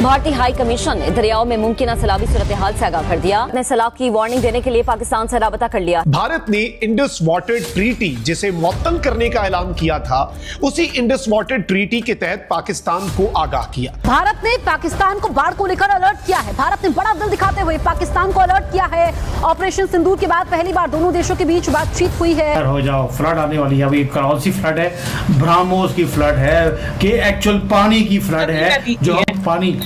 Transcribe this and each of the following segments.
भारतीय high commission ने दरियाओं में मुमकिन सैलाबी सूरत हाल से आगाह कर दिया। ने सैलाब की वार्निंग देने के लिए पाकिस्तान से राबता कर लिया। भारत ने इंडस वाटर ट्रीटी जिसे मुअत्तल करने का ऐलान किया था, उसी इंडस वाटर ट्रीटी के तहत पाकिस्तान को आगाह किया। भारत ने पाकिस्तान को बाढ़ को लेकर अलर्ट किया है। भारत ने बड़ा दिल दिखाते हुए पाकिस्तान को अलर्ट किया है। ऑपरेशन सिंदूर के बाद पहली बार दोनों देशों के बीच बातचीत हुई है। हो जाओ, फ्लड आने वाली है। अभी कौन सी फ्लड है? ब्राह्मोस की फ्लड है कि एक्चुअल पानी की फ्लड है? जो पानी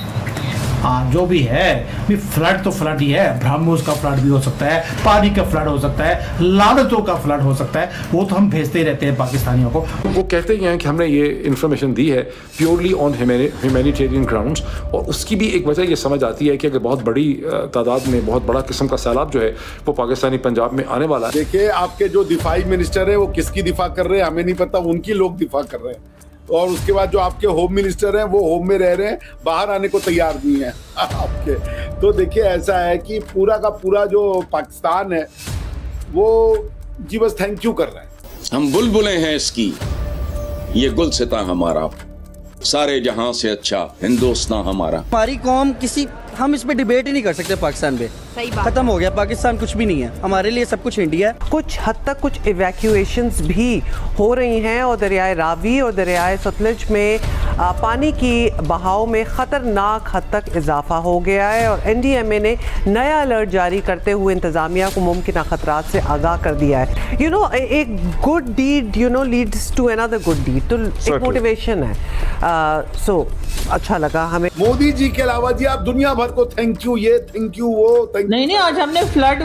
जो भी है फ्लड तो फ्लड ही है। ब्राह्मोस का फ्लड भी हो सकता है, पानी का फ्लड हो सकता है, लानतों का फ्लड हो सकता है। वो तो हम भेजते ही रहते हैं पाकिस्तानियों को। वो कहते ही हैं कि हमने ये इन्फॉर्मेशन दी है प्योरली ऑन ह्यूमैनिटेरियन ग्राउंड्स, और उसकी भी एक वजह ये समझ आती है कि अगर बहुत बड़ी तादाद में बहुत बड़ा किस्म का सैलाब जो है वो पाकिस्तानी पंजाब में आने वाला है। देखिए, आपके जो दिफाई मिनिस्टर है वो किसकी दिफा कर रहे हैं हमें नहीं पता, उनकी लोग दिफा कर रहे हैं। और उसके बाद जो आपके होम मिनिस्टर हैं वो होम में रह रहे हैं, बाहर आने को तैयार नहीं है आपके। तो देखिए, ऐसा है कि पूरा का पूरा जो पाकिस्तान है वो जी बस थैंक यू कर रहा है। हम बुलबुलें हैं इसकी, ये गुलसिता हमारा, सारे जहां से अच्छा हिंदुस्तान हमारा। हमारी कौम किसी, हम इस पे डिबेट ही नहीं कर सकते पाकिस्तान पे। सही बात। खत्म हो गया, पाकिस्तान कुछ भी नहीं है, हमारे लिए सब कुछ इंडिया है। कुछ हद तक कुछ इवैक्यूएशंस भी हो रही हैं और दरियाए रावी और दरियाए सतलुज में पानी की बहाव में ख़तरनाक हद तक इजाफा हो गया है और एनडीएमए ने नया अलर्ट जारी करते हुए इंतज़ामिया को मुमकिन खतरात से आगाह कर दिया है। एक good deed leads to another good deed, तो एक मोटिवेशन है। सो अच्छा लगा हमें। मोदी जी के अलावा जी आप दुनिया भर को थैंक यू, ये थैंक यू, वो थैंक यू। नहीं, आज हमने फ्लड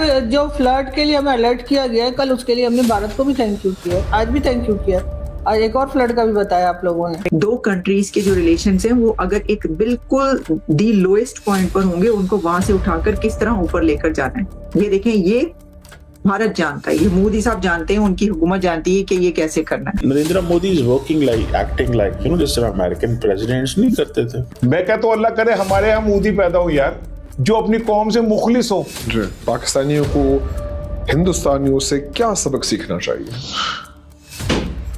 के लिए हमें अलर्ट किया गया है, कल उसके लिए हमने भारत को भी थैंक यू किया, आज भी थैंक यू किया, आज एक और फ्लड का भी बताया आप लोगों ने। दो कंट्रीज के जो रिलेशंस हैं वो अगर एक बिल्कुल दी लोएस्ट पॉइंट पर होंगे, उनको वहां से उठाकर किस तरह ऊपर लेकर जाना है, ये देखें, ये भारत जानता है, ये मोदी साहब जानते हैं, उनकी हुकूमत जानती है कि ये कैसे करना है। Narendra Modi is working like, acting like, जिस तरह अमेरिकन प्रेसिडेंट्स नहीं करते थे। मैं कहता हूं अल्लाह करे हमारे यहाँ मोदी पैदा हो यार, जो अपनी कौम से मुखलिस हो। पाकिस्तानियों को हिंदुस्तानियों से क्या सबक सीखना चाहिए?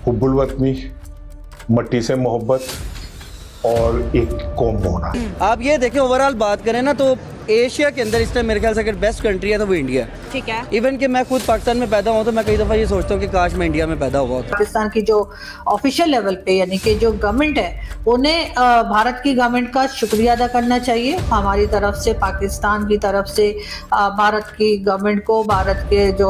हुब्बुल वतनी, मट्टी से मोहब्बत और एक कौम होना। आप ये देखें, ओवरऑल बात करें ना तो एशिया के अंदर इस टाइम मेरे ख्याल से अगर बेस्ट कंट्री है तो वो इंडिया है। ठीक है। इवन कि मैं खुद पाकिस्तान में पैदा हुआ तो मैं कई दफ़ा ये सोचता हूँ कि काश मैं इंडिया में पैदा हुआ होता। पाकिस्तान की जो ऑफिशियल लेवल पे यानी कि जो गवर्नमेंट है उन्हें भारत की गवर्नमेंट का शुक्रिया अदा करना चाहिए हमारी तरफ से, पाकिस्तान की तरफ से भारत की गवर्नमेंट को, भारत के जो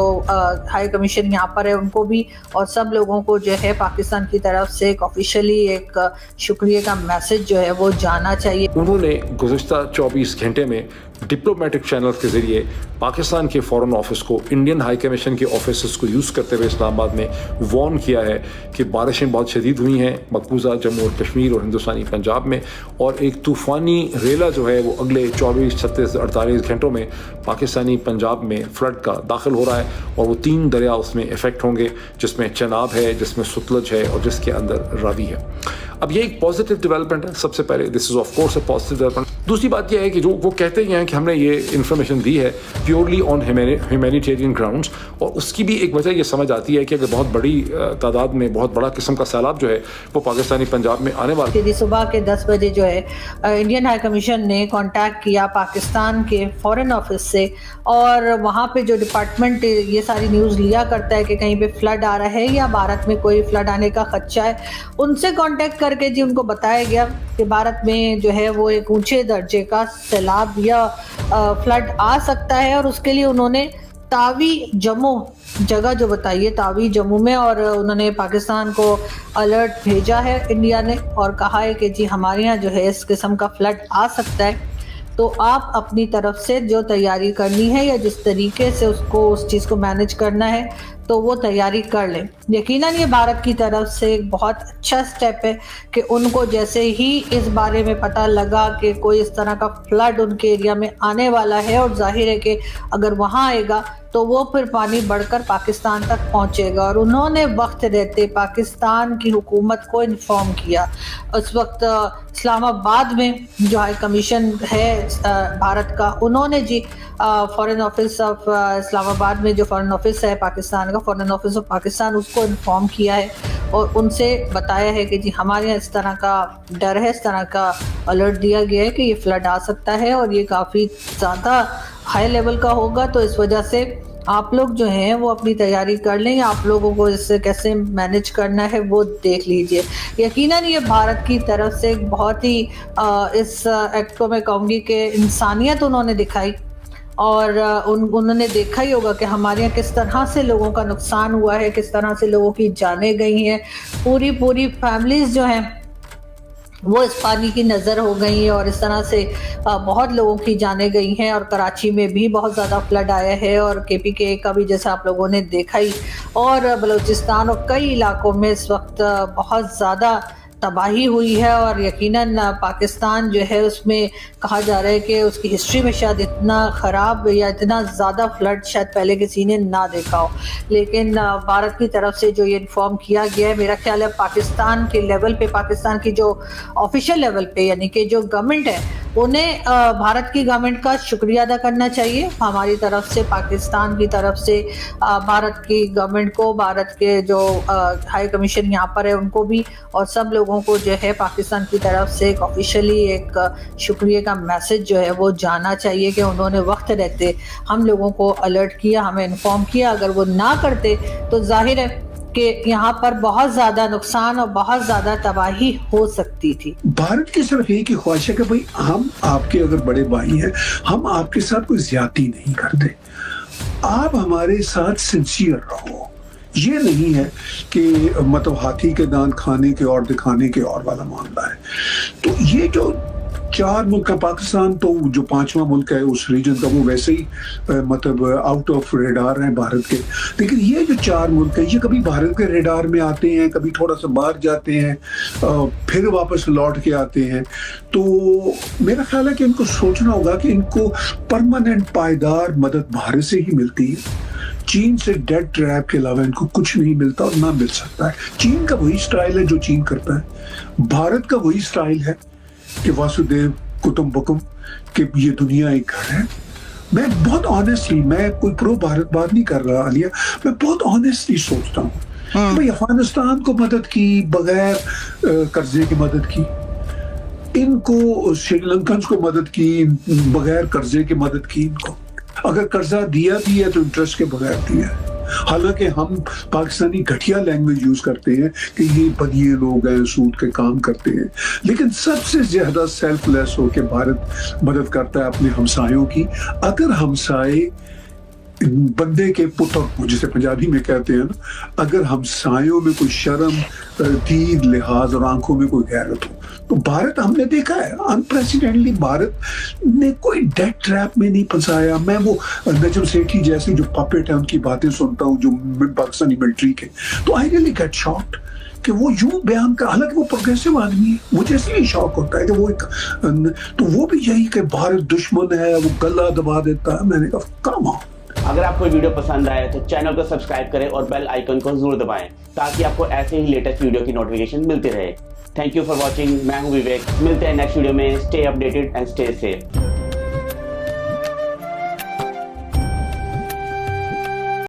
हाई कमीशन यहाँ पर है उनको भी, और सब लोगों को जो है पाकिस्तान की तरफ से एक ऑफिशियली एक शुक्रिया का मैसेज जो है वो जाना चाहिए। उन्होंने गुज़िश्ता 24 घंटे में डिप्लोमेटिक चैनल के जरिए पाकिस्तान के फॉरेन ऑफिस को, इंडियन हाई कमीशन के ऑफिस को यूज़ करते हुए इस्लामाबाद में वार्न किया है कि बारिशें बहुत शदीद हुई हैं मकबूजा जम्मू और कश्मीर और हिंदुस्तानी पंजाब में, और एक तूफ़ानी रेला जो है वो अगले 24, 36, 48 घंटों में पाकिस्तानी पंजाब में फ्लड का दाखिल हो रहा है, और वो 3 दरिया उसमें इफ़ेक्ट होंगे, जिसमें चनाब है, जिसमें सतलुज है और जिसके अंदर रावी है। अब ये एक पॉजिटिव डेवलपमेंट है, सबसे पहले this is of course a positive development. दूसरी बात यह है कि जो वो कहते ही हैं कि हमने ये इन्फॉर्मेशन दी है प्योरली ऑन ह्यूमैनिटेरियन ग्राउंड्स, और उसकी भी एक वजह ये समझ आती है कि अगर बहुत बड़ी तादाद में बहुत बड़ा किस्म का सैलाब जो है वो पाकिस्तानी पंजाब में आने वाला है। सुबह के 10 बजे जो है इंडियन हाई कमीशन ने कांटेक्ट किया पाकिस्तान के फॉरेन ऑफिस से, और वहाँ पे जो डिपार्टमेंट ये सारी न्यूज़ लिया करता है कि कहीं पे फ्लड आ रहा है या भारत में कोई फ्लड आने का खदशा है, उनसे कांटेक्ट करके जी उनको बताया गया कि भारत में जो है वो एक ऊंचे दर्जे का सैलाब या फ्लड आ सकता है, और उसके लिए उन्होंने तावी जम्मू जगह जो बताई है, तावी जम्मू में, और उन्होंने पाकिस्तान को अलर्ट भेजा है इंडिया ने, और कहा है कि जी हमारे यहाँ जो है इस किस्म का फ्लड आ सकता है, तो आप अपनी तरफ से जो तैयारी करनी है या जिस तरीके से उसको उस चीज़ को मैनेज करना है तो वो तैयारी कर लें। यकीनन ये भारत की तरफ से एक बहुत अच्छा स्टेप है कि उनको जैसे ही इस बारे में पता लगा कि कोई इस तरह का फ्लड उनके एरिया में आने वाला है, और जाहिर है कि अगर वहाँ आएगा तो वो फिर पानी बढ़कर पाकिस्तान तक पहुँचेगा, और उन्होंने वक्त रहते पाकिस्तान की हुकूमत को इन्फॉर्म किया। उस वक्त इस्लामाबाद में जो हाई कमीशन है भारत का, उन्होंने जी फॉरेन ऑफिस ऑफ इस्लामाबाद में जो फॉरेन ऑफिस है पाकिस्तान का, फॉरेन ऑफिस ऑफ पाकिस्तान, उसको इन्फॉर्म किया है और उनसे बताया है कि जी हमारे यहाँ इस तरह का डर है, इस तरह का अलर्ट दिया गया है कि ये फ्लड आ सकता है और ये काफ़ी ज़्यादा हाई लेवल का होगा, तो इस वजह से आप लोग जो हैं वो अपनी तैयारी कर लें, आप लोगों को इससे कैसे मैनेज करना है वो देख लीजिए। यकीनन ये भारत की तरफ से बहुत ही इस एक्ट को मैं कहूँगी कि इंसानियत उन्होंने दिखाई, और उन्होंने देखा ही होगा कि हमारे यहाँ किस तरह से लोगों का नुकसान हुआ है, किस तरह से लोगों की जानें गई हैं, पूरी फैमिलीज़ जो हैं वो इस पानी की नज़र हो गई है और इस तरह से बहुत लोगों की जानें गई हैं। और कराची में भी बहुत ज़्यादा फ्लड आया है और KPK का भी जैसा आप लोगों ने देखा ही, और बलूचिस्तान और कई इलाकों में इस वक्त बहुत ज़्यादा तबाही हुई है। और यकीनन पाकिस्तान जो है उसमें कहा जा रहा है कि उसकी हिस्ट्री में शायद इतना ख़राब या इतना ज़्यादा फ्लड शायद पहले किसी ने ना देखा हो, लेकिन भारत की तरफ से जो ये इन्फॉर्म किया गया है, मेरा ख्याल है पाकिस्तान के लेवल पे, पाकिस्तान की जो ऑफिशियल लेवल पे यानी कि जो गवर्नमेंट है उन्हें भारत की गवर्नमेंट का शुक्रिया अदा करना चाहिए हमारी तरफ से, पाकिस्तान की तरफ से भारत की गवर्नमेंट को, भारत के जो हाई कमीशन यहाँ पर है उनको भी, और सब लोगों को जो है पाकिस्तान की तरफ से एक ऑफिशियली एक शुक्रिया का मैसेज जो है वो जाना चाहिए कि उन्होंने वक्त रहते हम लोगों को अलर्ट किया, हमें इन्फॉर्म किया। अगर वो ना करते तो जाहिर है कि यहाँ पर बहुत ज्यादा नुकसान और बहुत ज्यादा तबाही हो सकती थी। भारत की सिर्फ एक ही ख्वाहिश है कि भाई हम आपके अगर बड़े भाई हैं, हम आपके साथ कोई ज्यादती नहीं करते, आप हमारे साथ सिंसियर रहो। ये नहीं है कि मतलब हाथी के दांत खाने के और दिखाने के और वाला मामला है। तो ये जो 4 मुल्क का, पाकिस्तान तो जो 5वां मुल्क है उस रीजन का, वो वैसे ही मतलब आउट ऑफ रेडार है भारत के, लेकिन ये जो 4 मुल्क है ये कभी भारत के रेडार में आते हैं, कभी थोड़ा सा बाहर जाते हैं, फिर वापस लौट के आते हैं। तो मेरा ख्याल है कि इनको सोचना होगा कि इनको परमानेंट पायदार मदद भारत से ही मिलती है। चीन से डेड ट्रैप के अलावा इनको कुछ नहीं मिलता और ना मिल सकता है। चीन का वही स्टाइल है जो चीन करता है, भारत का वही स्टाइल है कि वासुदेव कुटुंबकम, कि ये दुनिया एक घर है। मैं बहुत ऑनेस्टली, मैं कोई प्रो भारत बात नहीं कर रहा आलिया, मैं बहुत ऑनेस्टली सोचता हूँ भाई अफगानिस्तान को मदद की बगैर कर्जे की मदद की, इनको श्रीलंकन को मदद की बगैर कर्जे की मदद की, इनको अगर कर्जा दिया भी है तो इंटरेस्ट के बगैर दिया है। हालांकि हम पाकिस्तानी घटिया लैंग्वेज यूज करते हैं कि ये बनिए लोग हैं, सूद के काम करते हैं, लेकिन सबसे ज्यादा सेल्फलेस होकर भारत मदद करता है अपने हमसायों की। अगर हमसाए बंदे के पुत्र, जिसे पंजाबी में कहते हैं ना, अगर हमसायों में कोई शर्म, दीद, लिहाज और आंखों में कोई गैरत हो, तो भारत हमने देखा है अनप्रेसिडेंटली भारत ने कोई डेथ ट्रैप में नहीं फंसाया। मैं वो नजम सेठी जैसे जो पपेट है उनकी बातें सुनता हूँ जो पाकिस्तानी मिलिट्री के, तो आई रियली गेट शॉक्ड कि वो यूं बयान कर, हालांकि वो प्रोग्रेसिव आदमी है, मुझे इसलिए शौक होता है कि वो एक, तो वो भी यही कि भारत दुश्मन है, वो गला दबा देता है। मैंने कहा कम ऑन। अगर आपको वीडियो पसंद आए तो चैनल को सब्सक्राइब करें और बेल आइकन को जरूर दबाएं ताकि आपको ऐसे ही लेटेस्ट वीडियो की नोटिफिकेशन मिलती रहे। Thank you for watching. मैं हूं विवेक, मिलते हैं नेक्स्ट वीडियो में। Stay updated and stay safe.